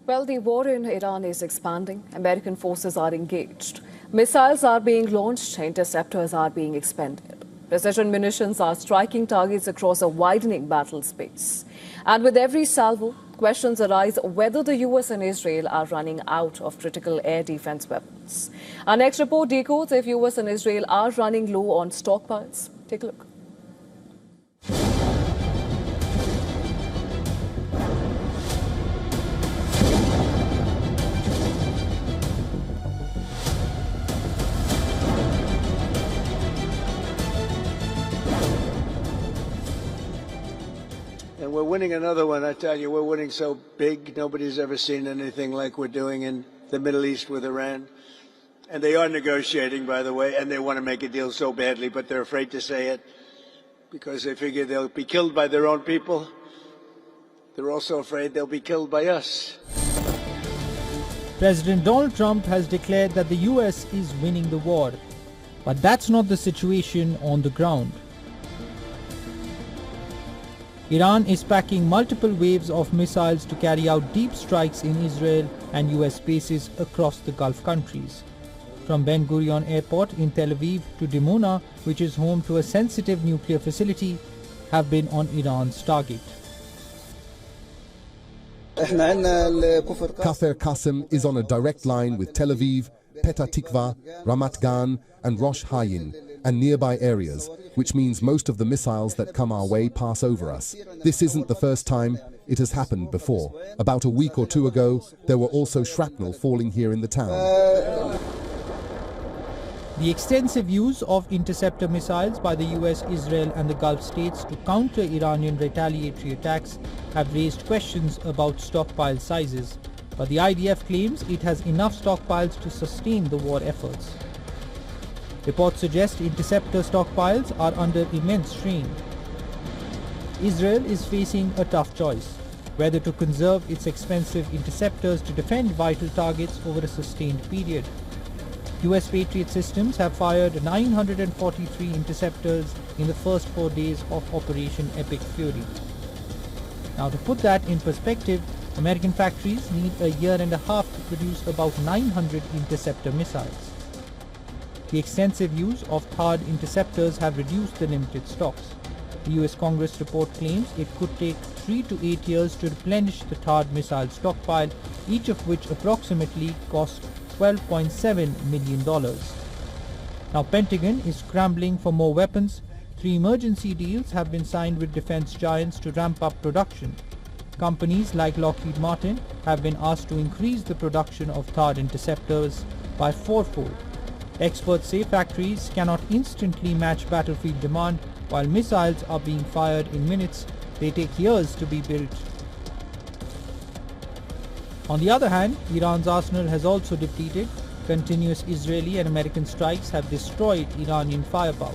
Well, the war in Iran is expanding. American forces are engaged. Missiles are being launched, interceptors are being expended. Precision munitions are striking targets across a widening battle space. And with every salvo, questions arise whether the US and Israel are running out of critical air defense weapons. Our next report decodes if US and Israel are running low on stockpiles. Take a look. And we're winning another one, I tell you. We're winning so big, nobody's ever seen anything like we're doing in the Middle East with Iran. And they are negotiating, by the way, and they want to make a deal so badly, but they're afraid to say it because they figure they'll be killed by their own people. They're also afraid they'll be killed by us. President Donald Trump has declared that the US is winning the war. But that's not the situation on the ground. Iran is packing multiple waves of missiles to carry out deep strikes in Israel and US bases across the Gulf countries. From Ben Gurion Airport in Tel Aviv to Dimona, which is home to a sensitive nuclear facility, have been on Iran's target. Kafr Qasim is on a direct line with Tel Aviv, Petah Tikva, Ramat Gan and Rosh Hayin and nearby areas, which means most of the missiles that come our way pass over us. This isn't the first time, it has happened before. About a week or two ago, there were also shrapnel falling here in the town. The extensive use of interceptor missiles by the US, Israel and the Gulf states to counter Iranian retaliatory attacks have raised questions about stockpile sizes, but the IDF claims it has enough stockpiles to sustain the war efforts. Reports suggest interceptor stockpiles are under immense strain. Israel is facing a tough choice, whether to conserve its expensive interceptors to defend vital targets over a sustained period. US Patriot systems have fired 943 interceptors in the first 4 days of Operation Epic Fury. Now, to put that in perspective, American factories need a year and a half to produce about 900 interceptor missiles. The extensive use of THAAD interceptors have reduced the limited stocks. The US Congress report claims it could take 3 to 8 years to replenish the THAAD missile stockpile, each of which approximately costs $12.7 million. Now, Pentagon is scrambling for more weapons. 3 emergency deals have been signed with defense giants to ramp up production. Companies like Lockheed Martin have been asked to increase the production of THAAD interceptors by 4-fold. Experts say factories cannot instantly match battlefield demand. While missiles are being fired in minutes, they take years to be built. On the other hand, Iran's arsenal has also depleted. Continuous Israeli and American strikes have destroyed Iranian firepower.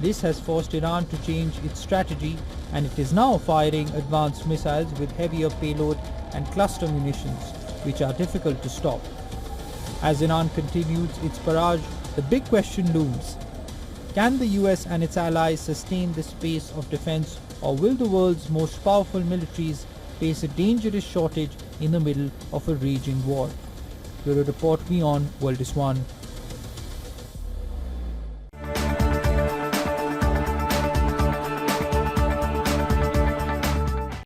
This has forced Iran to change its strategy, and it is now firing advanced missiles with heavier payload and cluster munitions, which are difficult to stop. As Iran continues its barrage, the big question looms. Can the US and its allies sustain this pace of defense, or will the world's most powerful militaries face a dangerous shortage in the middle of a raging war? Bureau Report WION World is One.